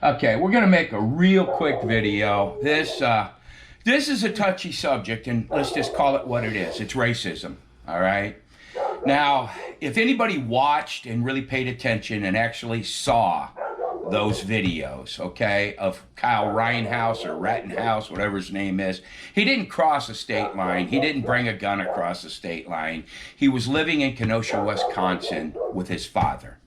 Okay, we're gonna make a real quick video. This is a touchy subject, and let's just call it what it is. It's racism. All right. Now, if anybody watched and really paid attention and actually saw those videos, okay, of Kyle Reinhouse or Rattenhouse, whatever his name is, he didn't cross a state line. He didn't bring a gun across the state line. He was living in Kenosha, Wisconsin with his father.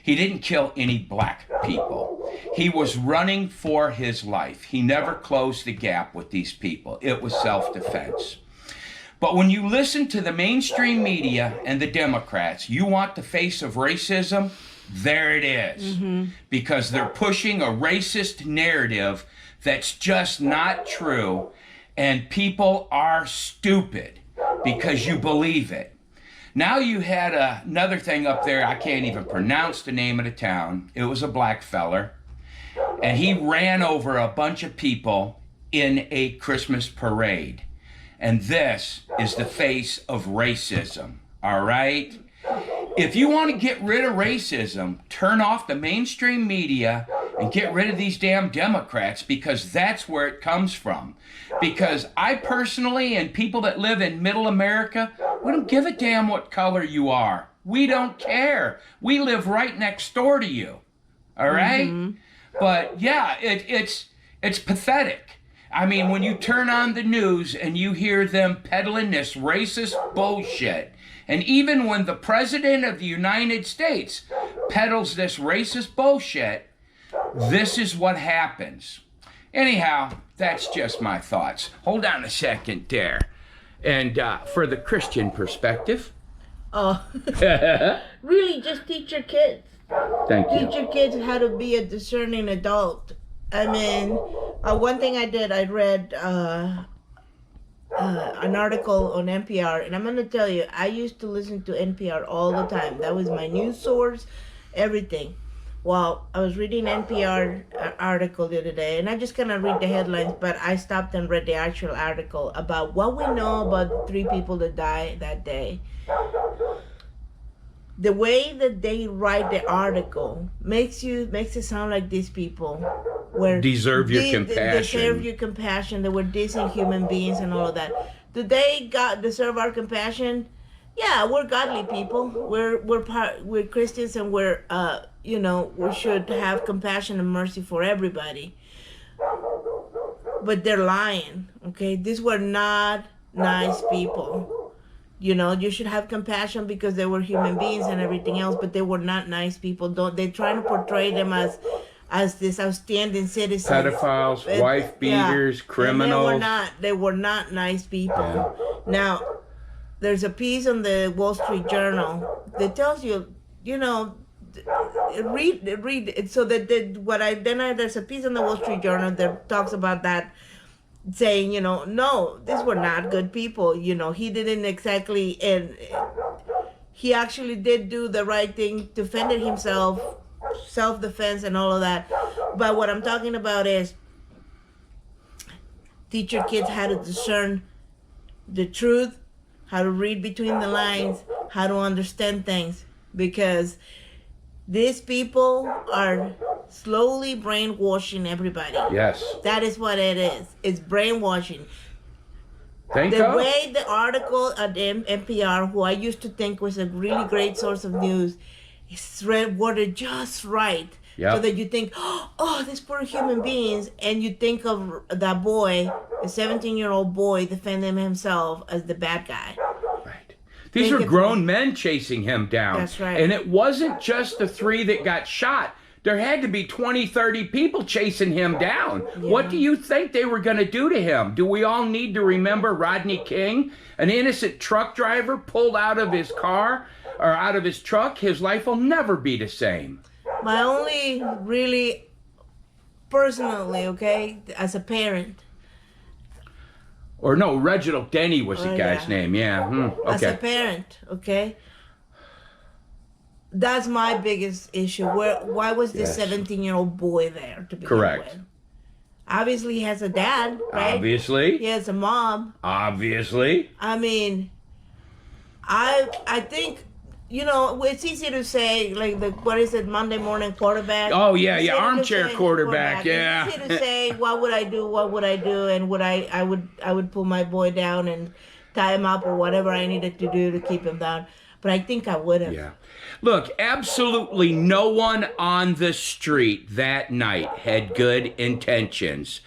He didn't kill any black people. He was running for his life. He never closed the gap with these people. It was self-defense. But when you listen to the mainstream media and the Democrats, you want the face of racism? There it is. Because they're pushing a racist narrative that's just not true, and people are stupid because you believe it. Now you had another thing up there, I can't even pronounce the name of the town. It was a black feller, and he ran over a bunch of people in a Christmas parade. And this is the face of racism, all right? If you want to get rid of racism, turn off the mainstream media and get rid of these damn Democrats, because that's where it comes from. Because I personally, and people that live in middle America, we don't give a damn what color you are. We don't care. We live right next door to you, all right? But yeah, it's pathetic. I mean, when you turn on the news and you hear them peddling this racist bullshit, and even when the President of the United States peddles this racist bullshit, this is what happens. Anyhow, that's just my thoughts. Hold on a second there. And for the Christian perspective. Oh, really, just teach your kids. Thank you. Teach your kids how to be a discerning adult. I mean, one thing I did, I read an article on NPR, and I'm going to tell you, I used to listen to NPR all the time. That was my news source, everything. Well, I was reading NPR article the other day, and I just kind of read the headlines, but I stopped and read the actual article about what we know about the 3 people that died that day. The way that they write the article makes it sound like these people were deserve your compassion. Deserve your compassion. They were decent human beings and all of that. Do they deserve our compassion? Yeah, we're godly people. We're Christians, and we're we should have compassion and mercy for everybody. But they're lying. Okay, these were not nice people. You should have compassion because they were human beings and everything else, but they were not nice people. They're trying to portray them as this outstanding citizens. Pedophiles, wife beaters, criminals. They were not nice people. Yeah. Now, there's a piece on the Wall Street Journal that tells you, read it. So there's a piece on the Wall Street Journal that talks about that, saying, no, these were not good people. He didn't exactly, and he actually did do the right thing, defended himself, self-defense and all of that. But what I'm talking about is teach your kids how to discern the truth, how to read between the lines, how to understand things, because these people are slowly brainwashing everybody. Yes. That is what it is. It's brainwashing. The way the article at NPR, who I used to think was a really great source of news, is worded just right. Yep. So that you think, oh, these poor human beings, and you think of that boy, a 17-year-old boy, defending himself as the bad guy. Right. These were grown men chasing him down. That's right. And it wasn't just the 3 that got shot. There had to be 20, 30 people chasing him down. Yeah. What do you think they were going to do to him? Do we all need to remember Rodney King, an innocent truck driver pulled out of his car or out of his truck? His life will never be the same. My only really personally, okay, as a parent. Or no, Reginald Denny was the guy's name. Yeah. Okay. As a parent, okay. That's my biggest issue. Why was this 17-year-old boy there to begin Correct. with? Obviously, he has a dad, right? Obviously. He has a mom. Obviously. I mean, I think, you know, it's easy to say, like, what is it, Monday morning quarterback? Oh yeah, It's yeah, easy to armchair say quarterback. Yeah. It's easy to say, what would I do? What would I do? And I would pull my boy down and tie him up or whatever I needed to do to keep him down. But I think I would have. Yeah. Look, absolutely no one on the street that night had good intentions.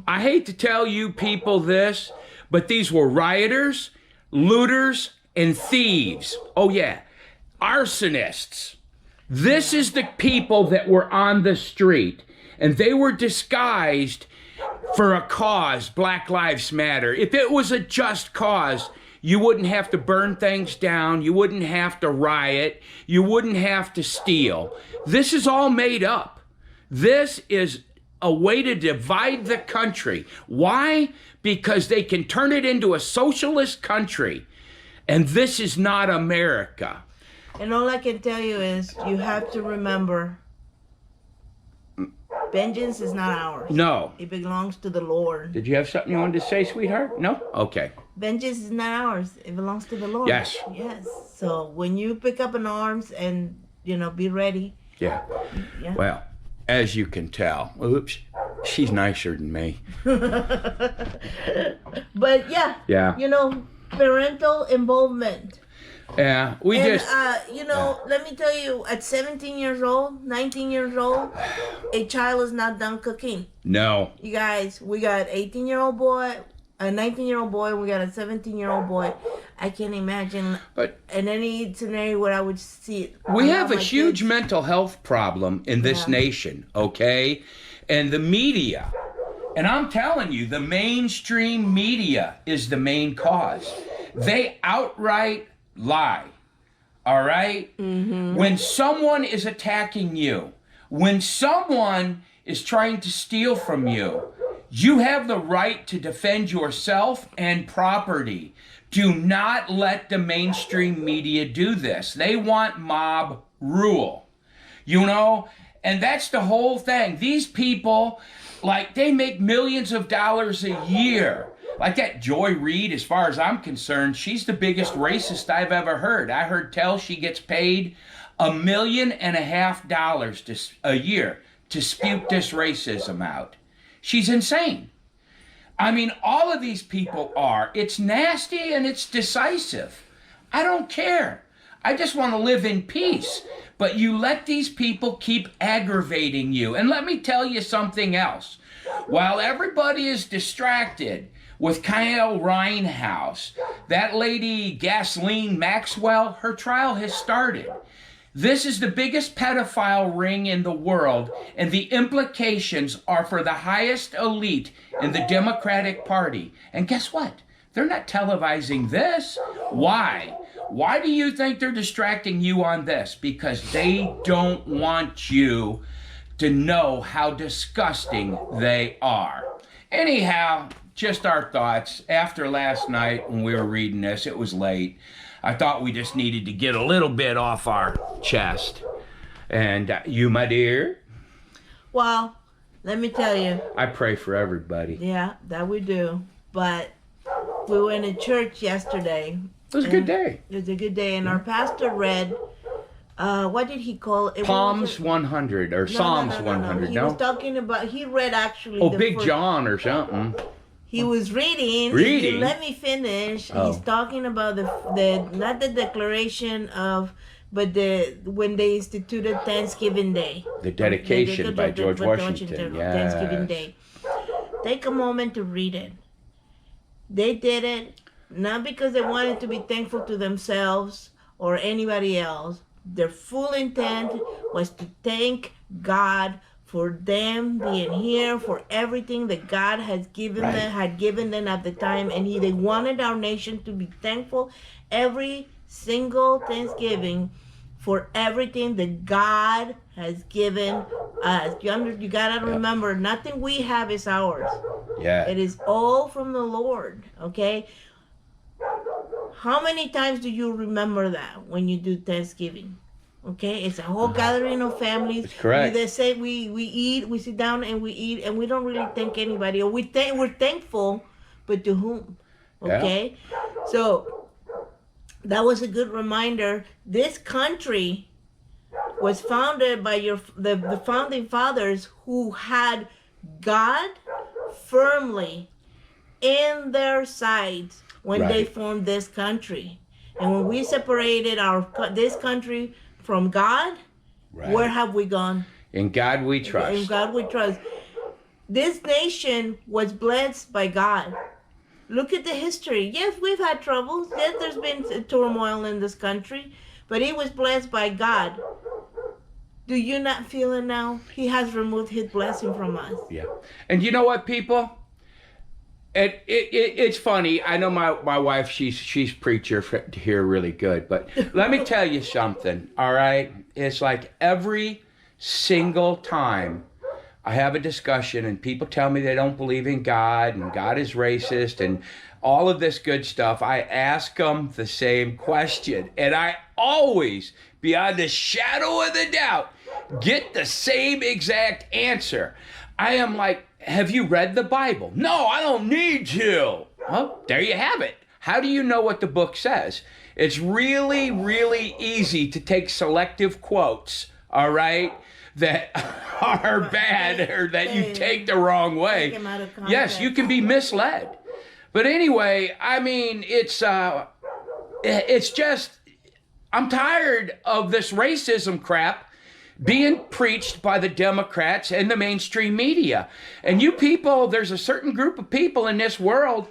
I hate to tell you people this, but these were rioters, looters, and thieves. Oh, yeah. Arsonists. This is the people that were on the street, and they were disguised for a cause, Black Lives Matter. If it was a just cause, you wouldn't have to burn things down. You wouldn't have to riot. You wouldn't have to steal. This is all made up. This is a way to divide the country. Why? Because they can turn it into a socialist country. And this is not America. And all I can tell you is you have to remember, vengeance is not ours. No. It belongs to the Lord. Did you have something you wanted to say, sweetheart? No? Okay. Vengeance is not ours. It belongs to the Lord. Yes. Yes. So when you pick up an arms and, you know, be ready. Yeah. Yeah. Well, as you can tell, oops, she's nicer than me. But yeah. Yeah. You know, parental involvement. Yeah, You know, let me tell you, at 17 years old, 19 years old, a child is not done cooking. No. You guys, we got 18-year-old boy, a 19-year-old boy, and we got a 17-year-old boy. I can't imagine in any scenario where I would see it. We have a huge mental health problem in this Yeah. nation, okay? And the media, and I'm telling you, the mainstream media is the main cause. They outright lie, all right? When someone is attacking you, when someone is trying to steal from you, you have the right to defend yourself and property. Do not let the mainstream media do this. They want mob rule, you know? And that's the whole thing. These people, like, they make millions of dollars a year. Like that Joy Reid, as far as I'm concerned, she's the biggest racist I've ever heard. I heard tell she gets paid $1.5 million a year to spew this racism out. She's insane. I mean, all of these people are. It's nasty and it's decisive. I don't care. I just want to live in peace. But you let these people keep aggravating you. And let me tell you something else. While everybody is distracted with Kyle Rittenhouse, that lady Ghislaine Maxwell, her trial has started. This is the biggest pedophile ring in the world, and the implications are for the highest elite in the Democratic Party. And guess what? They're not televising this. Why? Why do you think they're distracting you on this? Because they don't want you to know how disgusting they are. Anyhow, just our thoughts. After last night when we were reading this, it was late. I thought we just needed to get a little bit off our chest. And you, my dear? Well, let me tell you. I pray for everybody. Yeah, that we do. But we went to church yesterday. It was a good day. It was a good day. And our pastor read, what did he call it? Psalms 100 or Psalms 100, He was talking about, he read actually. Oh, Big John or something. He was reading. Reading? Let me finish. Oh. He's talking about the not the declaration of, but when they instituted Thanksgiving Day. The dedication by George Washington. Yes. Thanksgiving Day. Take a moment to read it. They did it not because they wanted to be thankful to themselves or anybody else. Their full intent was to thank God for them being here, for everything that God has given them at the time, and they wanted our nation to be thankful every single Thanksgiving for everything that God has given us. You gotta remember, nothing we have is ours. Yeah. It is all from the Lord. Okay. How many times do you remember that when you do Thanksgiving? Okay, it's a whole gathering of families. That's correct. They say we eat, we sit down and we eat, and we don't really thank anybody. Or we're thankful, but to whom? Okay, so that was a good reminder. This country was founded by the founding fathers who had God firmly in their sides when they formed this country. And when we separated this country from God, where have we gone? In God we trust. In God we trust. This nation was blessed by God. Look at the history. Yes, we've had troubles. Yes, there's been turmoil in this country, but it was blessed by God. Do you not feel it now? He has removed his blessing from us. Yeah. And you know what, people? It's funny. I know my wife, she's preacher here really good, but let me tell you something, all right? It's like every single time I have a discussion and people tell me they don't believe in God and God is racist and all of this good stuff, I ask them the same question. And I always, beyond a shadow of the doubt, get the same exact answer. I am like, have you read the Bible? No, I don't need to. Well, there you have it. How do you know what the book says? It's really, really easy to take selective quotes, all right, that are bad or that you take the wrong way. Yes, you can be misled. But anyway, I mean, it's just, I'm tired of this racism crap being preached by the Democrats and the mainstream media. And you people, there's a certain group of people in this world,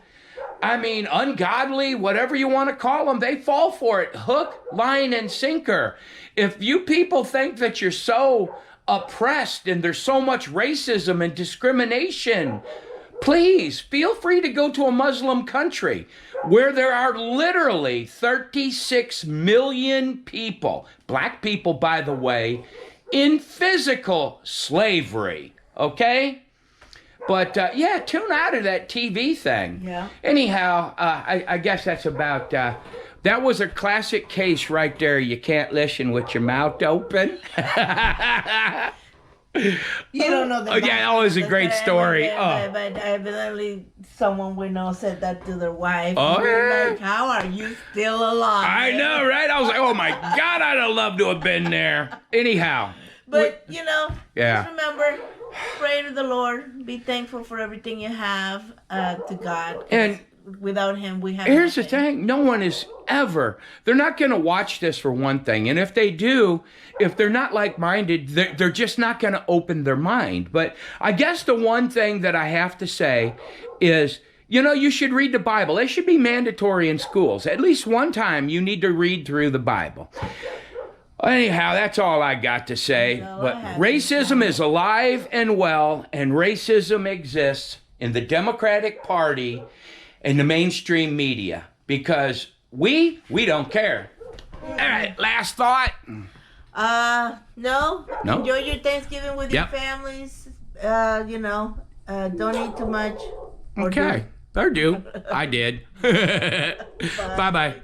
I mean, ungodly, whatever you want to call them, they fall for it. Hook, line, and sinker. If you people think that you're so oppressed and there's so much racism and discrimination, please feel free to go to a Muslim country where there are literally 36 million people, black people, by the way, in physical slavery, okay? But, yeah, tune out of that TV thing. Yeah. Anyhow, I guess that's about, that was a classic case right there. You can't listen with your mouth open. You don't know that. Oh, yeah, that was a great story. But evidently someone we know said that to their wife. Oh, yeah. Like, how are you still alive? I know, right? I was like, oh my God, I'd have loved to have been there. Anyhow. But, you know, Yeah. just remember, pray to the Lord. Be thankful for everything you have to God. And without him, we have here's nothing. the thing. No one is ever, they're not going to watch this for one thing. And if they do, if they're not like-minded, they're just not going to open their mind. But I guess the one thing that I have to say is, you know, you should read the Bible. It should be mandatory in schools. At least one time you need to read through the Bible. Anyhow, that's all I got to say. But racism is alive and well, and racism exists in the Democratic Party and the mainstream media because we don't care. All right, last thought. No. No? Enjoy your Thanksgiving with your families. You know, don't eat too much. Okay. Or do. I did. Bye-bye.